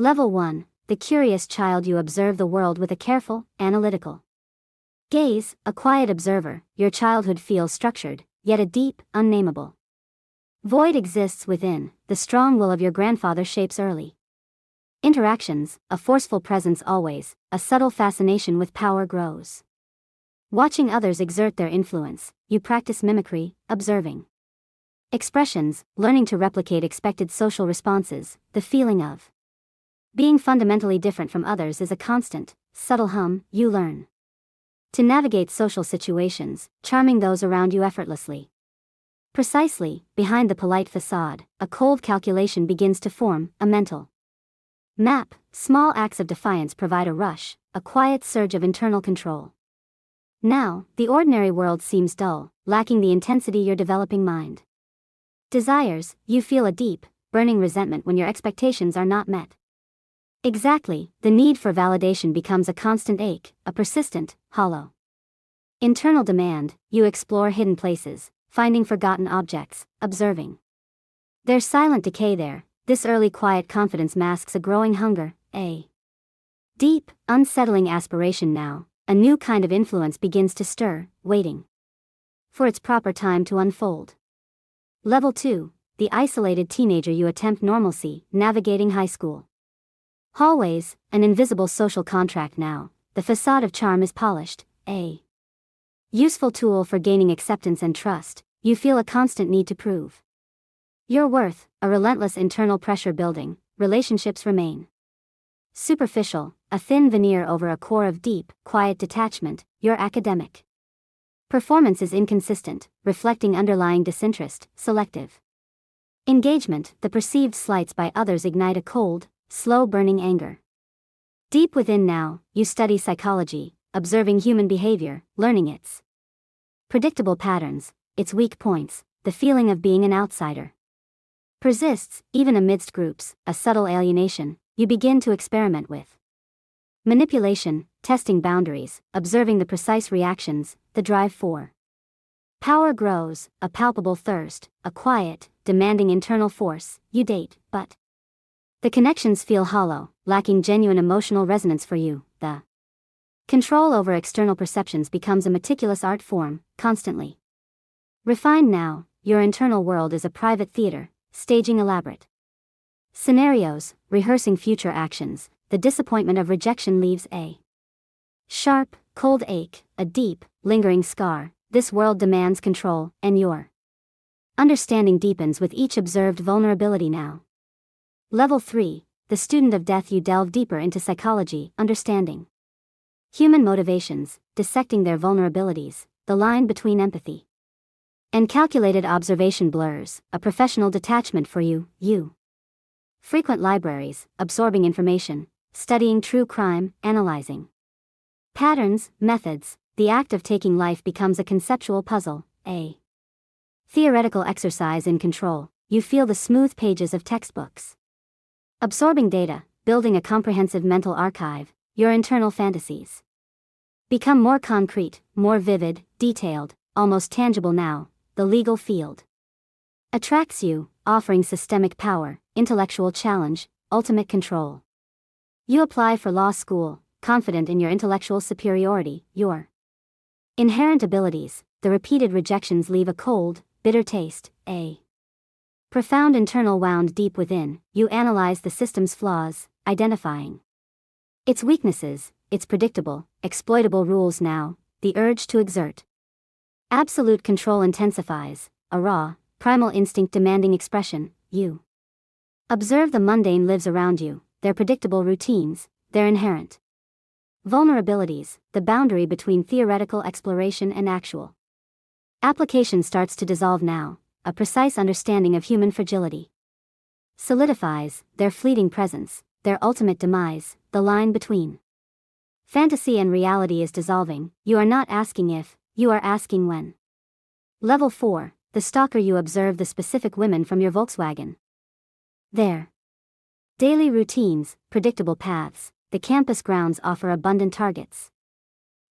Level 1, the curious child. You observe the world with a careful, analytical gaze, a quiet observer. Your childhood feels structured, yet a deep, unnameable void exists within. The strong will of your grandfather shapes early interactions, a forceful presence always, a subtle fascination with power grows. Watching others exert their influence, you practice mimicry, observing expressions, learning to replicate expected social responses. The feeling of being fundamentally different from others is a constant, subtle hum. You learn to navigate social situations, charming those around you effortlessly. Precisely, behind the polite facade, a cold calculation begins to form, a mental map. Small acts of defiance provide a rush, a quiet surge of internal control. Now, the ordinary world seems dull, lacking the intensity your developing mind desires. You feel a deep, burning resentment when your expectations are not met. Exactly, the need for validation becomes a constant ache, a persistent, hollow internal demand. You explore hidden places, finding forgotten objects, observing their silent decay there. This early quiet confidence masks a growing hunger, a deep, unsettling aspiration. Now, a new kind of influence begins to stir, waiting for its proper time to unfold. Level 2, the isolated teenager. You attempt normalcy, navigating high school hallways, an invisible social contract now. The facade of charm is polished, a useful tool for gaining acceptance and trust. You feel a constant need to prove your worth, a relentless internal pressure building. Relationships remain superficial, a thin veneer over a core of deep, quiet detachment. Your academic performance is inconsistent, reflecting underlying disinterest. Selective engagement. The perceived slights by others ignite a cold, slow-burning anger. Deep within now, you study psychology, observing human behavior, learning its predictable patterns, its weak points. The feeling of being an outsider persists, even amidst groups, a subtle alienation. You begin to experiment with manipulation, testing boundaries, observing the precise reactions. The drive for power grows, a palpable thirst, a quiet, demanding internal force. You date, but the connections feel hollow, lacking genuine emotional resonance for you. The control over external perceptions becomes a meticulous art form, constantly refined. Now, your internal world is a private theater, staging elaborate scenarios, rehearsing future actions. The disappointment of rejection leaves a sharp, cold ache, a deep, lingering scar. This world demands control, and your understanding deepens with each observed vulnerability. Now, Level 3, the student of death. You delve deeper into psychology, understanding human motivations, dissecting their vulnerabilities. The line between empathy and calculated observation blurs, a professional detachment for you. You frequent libraries, absorbing information, studying true crime, analyzing patterns, methods. The act of taking life becomes a conceptual puzzle, a theoretical exercise in control. You feel the smooth pages of textbooks, absorbing data, building a comprehensive mental archive. Your internal fantasies become more concrete, more vivid, detailed, almost tangible. Now, the legal field attracts you, offering systemic power, intellectual challenge, ultimate control. You apply for law school, confident in your intellectual superiority, your inherent abilities. The repeated rejections leave a cold, bitter taste, a profound internal wound deep within. You analyze the system's flaws, identifying its weaknesses, its predictable, exploitable rules. Now, the urge to exert absolute control intensifies, a raw, primal instinct demanding expression. You observe the mundane lives around you, their predictable routines, their inherent vulnerabilities. The boundary between theoretical exploration and actual application starts to dissolve. Now, a precise understanding of human fragility solidifies, their fleeting presence, their ultimate demise. The line between fantasy and reality is dissolving. You are not asking if, you are asking when. Level 4, the stalker. You observe the specific women from your Volkswagen. Their daily routines, predictable paths. The campus grounds offer abundant targets.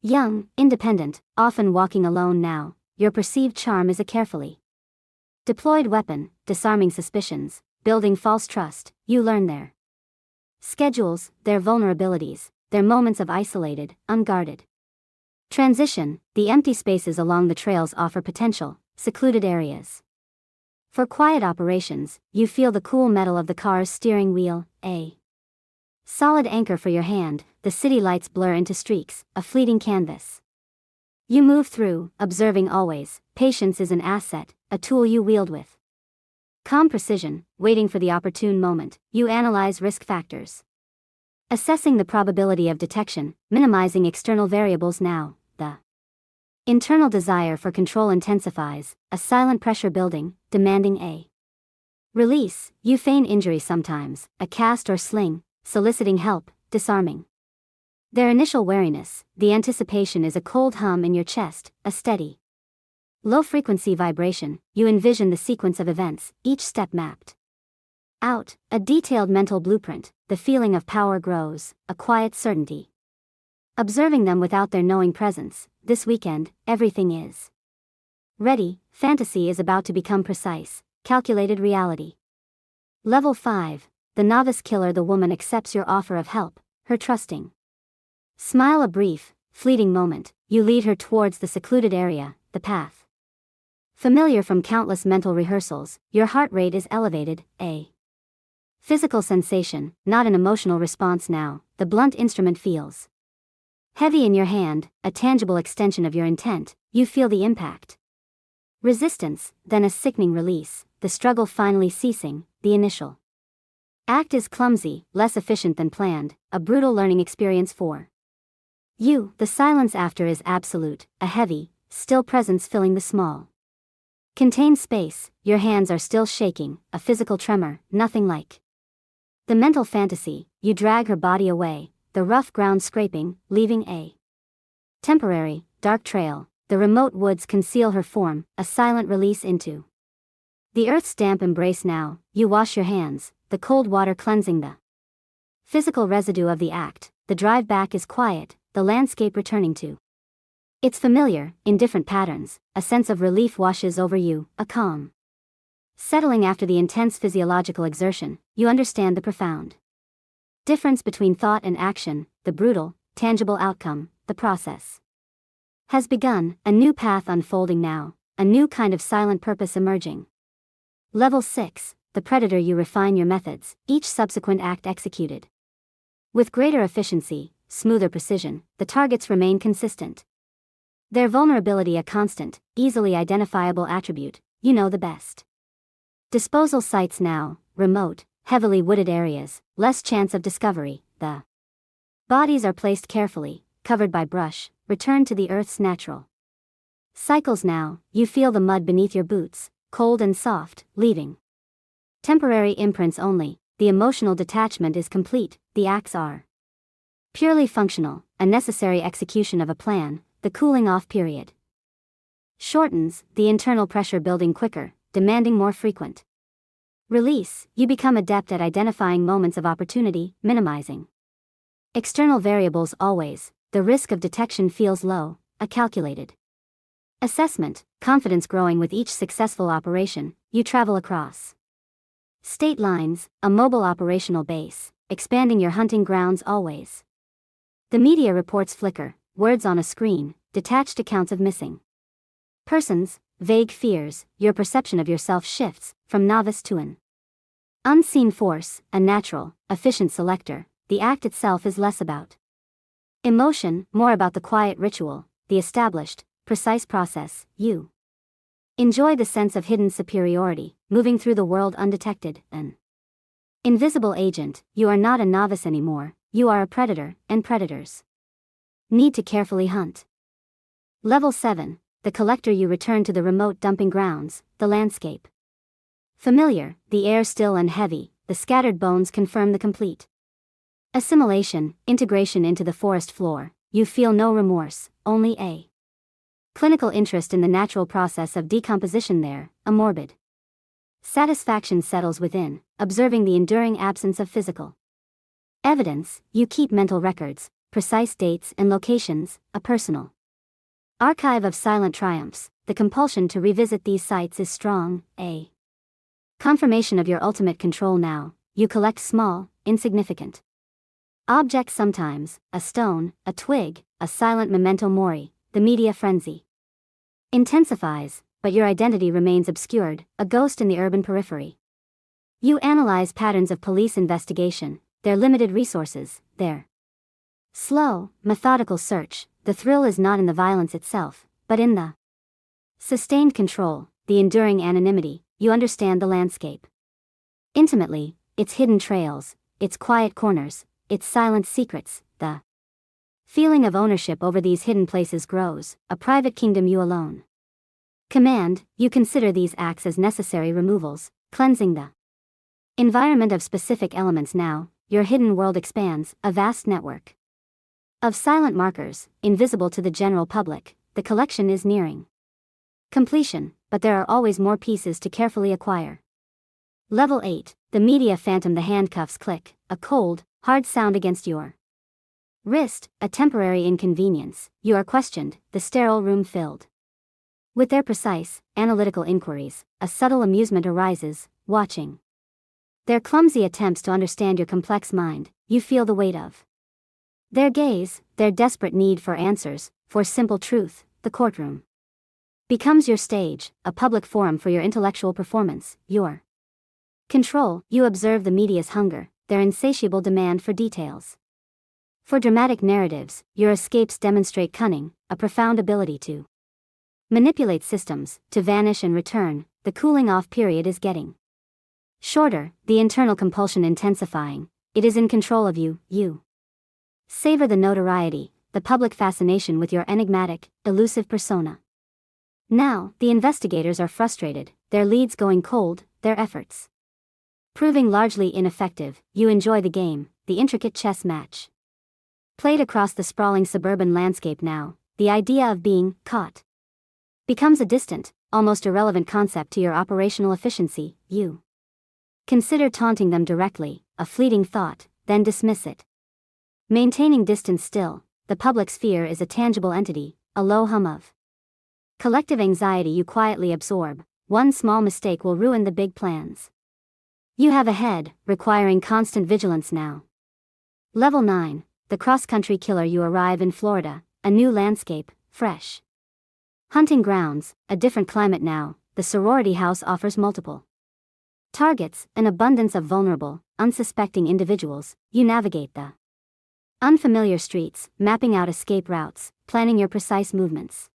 Young, independent, often walking alone. Now, your perceived charm is a carefully deployed weapon, disarming suspicions, building false trust. You learn their Schedules, their vulnerabilities, their moments of isolated, unguarded. Transition, the empty spaces along the trails offer potential, secluded areas. For quiet operations, you feel the cool metal of the car's steering wheel, a solid anchor for your hand. The city lights blur into streaks, a fleeting canvas. You move through, observing always. Patience is an asset, a tool you wield with calm precision, waiting for the opportune moment. You analyze risk factors, assessing the probability of detection, minimizing external variables. Now, the internal desire for control intensifies, a silent pressure building, demanding a release. You feign injury sometimes, a cast or sling, soliciting help, disarming their initial wariness. The anticipation is a cold hum in your chest, a steady, low-frequency vibration. You envision the sequence of events, each step mapped out, a detailed mental blueprint. The feeling of power grows, a quiet certainty. Observing them without their knowing presence. This weekend, everything is ready. Fantasy is about to become precise, calculated reality. Level 5. The novice killer. The woman accepts your offer of help, her trusting smile a brief, fleeting moment. You lead her towards the secluded area, the path familiar from countless mental rehearsals. Your heart rate is elevated, a physical sensation, not an emotional response now. The blunt instrument feels heavy in your hand, a tangible extension of your intent. You feel the impact. Resistance, then a sickening release, the struggle finally ceasing. The initial act is clumsy, less efficient than planned, a brutal learning experience for you. The silence after is absolute, a heavy, still presence filling the small, contained space. Your hands are still shaking, a physical tremor, nothing like the mental fantasy. You drag her body away, the rough ground scraping, leaving a temporary, dark trail. The remote woods conceal her form, a silent release into the earth's damp embrace. Now, you wash your hands, the cold water cleansing the physical residue of the act. The drive back is quiet, the landscape returning to it's familiar, in different patterns. A sense of relief washes over you, a calm settling after the intense physiological exertion. You understand the profound difference between thought and action, the brutal, tangible outcome. The process has begun, a new path unfolding now, a new kind of silent purpose emerging. Level 6. The predator. You refine your methods, each subsequent act executed with greater efficiency, smoother precision. The targets remain consistent, their vulnerability a constant, easily identifiable attribute. You know the best disposal sites now, remote, heavily wooded areas, less chance of discovery. The bodies are placed carefully, covered by brush, returned to the earth's natural cycles. Now, you feel the mud beneath your boots, cold and soft, leaving temporary imprints only. The emotional detachment is complete. The acts are purely functional, a necessary execution of a plan. The cooling off period shortens, the internal pressure building quicker, demanding more frequent release. You become adept at identifying moments of opportunity, minimizing external variables always. The risk of detection feels low, a calculated assessment, confidence growing with each successful operation. You travel across state lines, a mobile operational base, expanding your hunting grounds always. The media reports flicker, words on a screen, detached accounts of missing persons, vague fears. Your perception of yourself shifts, from novice to an unseen force, a natural, efficient selector. The act itself is less about emotion, more about the quiet ritual, the established, precise process. You enjoy the sense of hidden superiority, moving through the world undetected, an invisible agent. You are not a novice anymore, you are a predator, and predators need to carefully hunt. Level 7. The collector. You return to the remote dumping grounds, the landscape familiar, the air still and heavy. The scattered bones confirm the complete assimilation, integration into the forest floor. You feel no remorse, only a clinical interest in the natural process of decomposition there. A morbid satisfaction settles within, observing the enduring absence of physical evidence. You keep mental records, precise dates and locations, a personal archive of silent triumphs. The compulsion to revisit these sites is strong, a confirmation of your ultimate control. Now, you collect small, insignificant Objects sometimes, a stone, a twig, a silent memento mori, the media frenzy. Intensifies, but your identity remains obscured, a ghost in the urban periphery. You analyze patterns of police investigation, their limited resources, their slow, methodical search. The thrill is not in the violence itself, but in the sustained control, the enduring anonymity. You understand the landscape intimately, its hidden trails, its quiet corners, its silent secrets. The feeling of ownership over these hidden places grows, a private kingdom you alone command. You consider these acts as necessary removals, cleansing the environment of specific elements. Now, your hidden world expands, a vast network of silent markers, invisible to the general public. The collection is nearing completion, but there are always more pieces to carefully acquire. Level 8, the media phantom. The handcuffs click, a cold, hard sound against your wrist, a temporary inconvenience. You are questioned, the sterile room filled with their precise, analytical inquiries. A subtle amusement arises, watching their clumsy attempts to understand your complex mind. You feel the weight of their gaze, their desperate need for answers, for simple truth. The courtroom becomes your stage, a public forum for your intellectual performance, your control. You observe the media's hunger, their insatiable demand for details. For dramatic narratives, your escapes demonstrate cunning, a profound ability to manipulate systems, to vanish and return. The cooling off period is getting shorter, the internal compulsion intensifying. It is in control of you. You savor the notoriety, the public fascination with your enigmatic, elusive persona. Now, the investigators are frustrated, their leads going cold, their efforts proving largely ineffective. You enjoy the game, the intricate chess match played across the sprawling suburban landscape. Now, the idea of being caught becomes a distant, almost irrelevant concept to your operational efficiency. You consider taunting them directly, a fleeting thought, then dismiss it. Maintaining distance still, the public sphere is a tangible entity, a low hum of collective anxiety you quietly absorb. One small mistake will ruin the big plans you have ahead, requiring constant vigilance. Now. Level 9, the cross-country killer. You arrive in Florida, a new landscape, fresh hunting grounds, a different climate. Now, the sorority house offers multiple targets, an abundance of vulnerable, unsuspecting individuals. You navigate the unfamiliar streets, mapping out escape routes, planning your precise movements.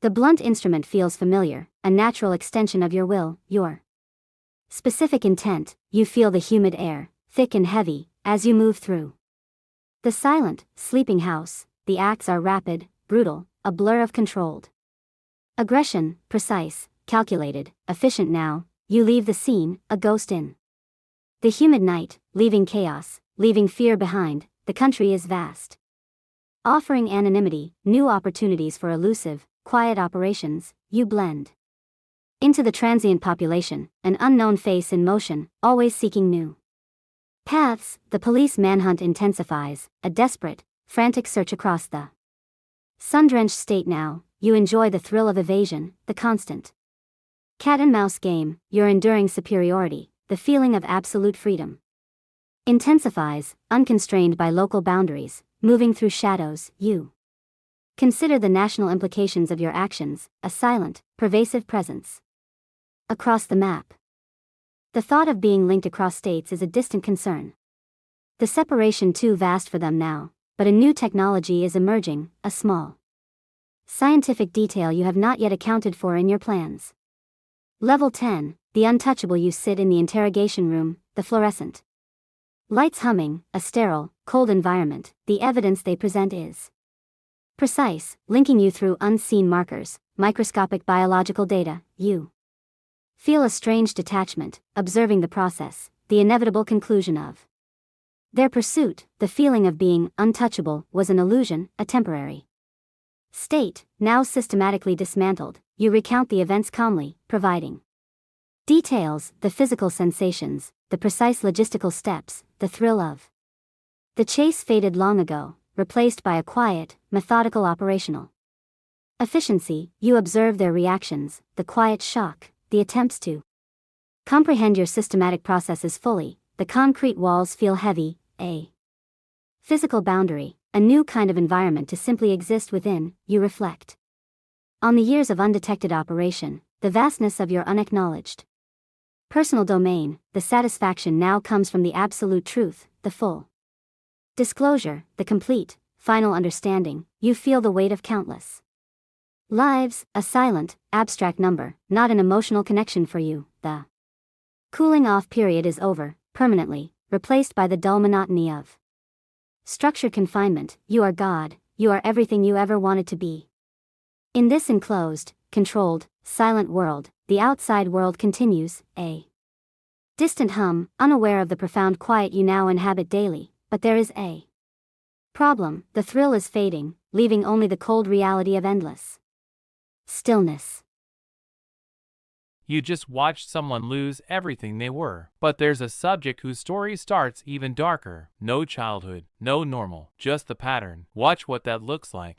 The blunt instrument feels familiar, a natural extension of your will, your specific intent. You feel the humid air, thick and heavy, as you move through the silent, sleeping house. The acts are rapid, brutal, a blur of controlled aggression, precise, calculated, efficient. Now, you leave the scene, a ghost in the humid night, leaving chaos, leaving fear behind. The country is vast, offering anonymity, new opportunities for elusive, quiet operations. You blend into the transient population, an unknown face in motion, always seeking new paths. The police manhunt intensifies, a desperate, frantic search across the sun-drenched state. Now, you enjoy the thrill of evasion, the constant cat-and-mouse game, your enduring superiority, the feeling of absolute freedom intensifies, unconstrained by local boundaries, moving through shadows. You consider the national implications of your actions, a silent, pervasive presence across the map. The thought of being linked across states is a distant concern. The separation too vast for them now, but a new technology is emerging, a small scientific detail you have not yet accounted for in your plans. Level 10, the untouchable. You sit in the interrogation room, the fluorescent lights humming, a sterile, cold environment. The evidence they present is precise, linking you through unseen markers, microscopic biological data. You feel a strange detachment, observing the process, the inevitable conclusion of their pursuit. The feeling of being untouchable was an illusion, a temporary state, now systematically dismantled. You recount the events calmly, providing details, the physical sensations, the precise logistical steps. The thrill of the chase faded long ago, replaced by a quiet, methodical operational efficiency. You observe their reactions, the quiet shock, the attempts to comprehend your systematic processes fully. The concrete walls feel heavy, a Physical boundary, a new kind of environment to simply exist within, you reflect on the years of undetected operation, the vastness of your unacknowledged personal domain. The satisfaction now comes from the absolute truth, the full disclosure, the complete, final understanding. You feel the weight of countless lives, a silent, abstract number, not an emotional connection for you. The cooling off period is over, permanently, replaced by the dull monotony of structured confinement. You are God, you are everything you ever wanted to be. In this enclosed, controlled, silent world, the outside world continues, a distant hum, unaware of the profound quiet you now inhabit daily. But there is a problem. The thrill is fading, leaving only the cold reality of endless stillness. You just watched someone lose everything they were. But there's a subject whose story starts even darker. No childhood, no normal, just the pattern. Watch what that looks like.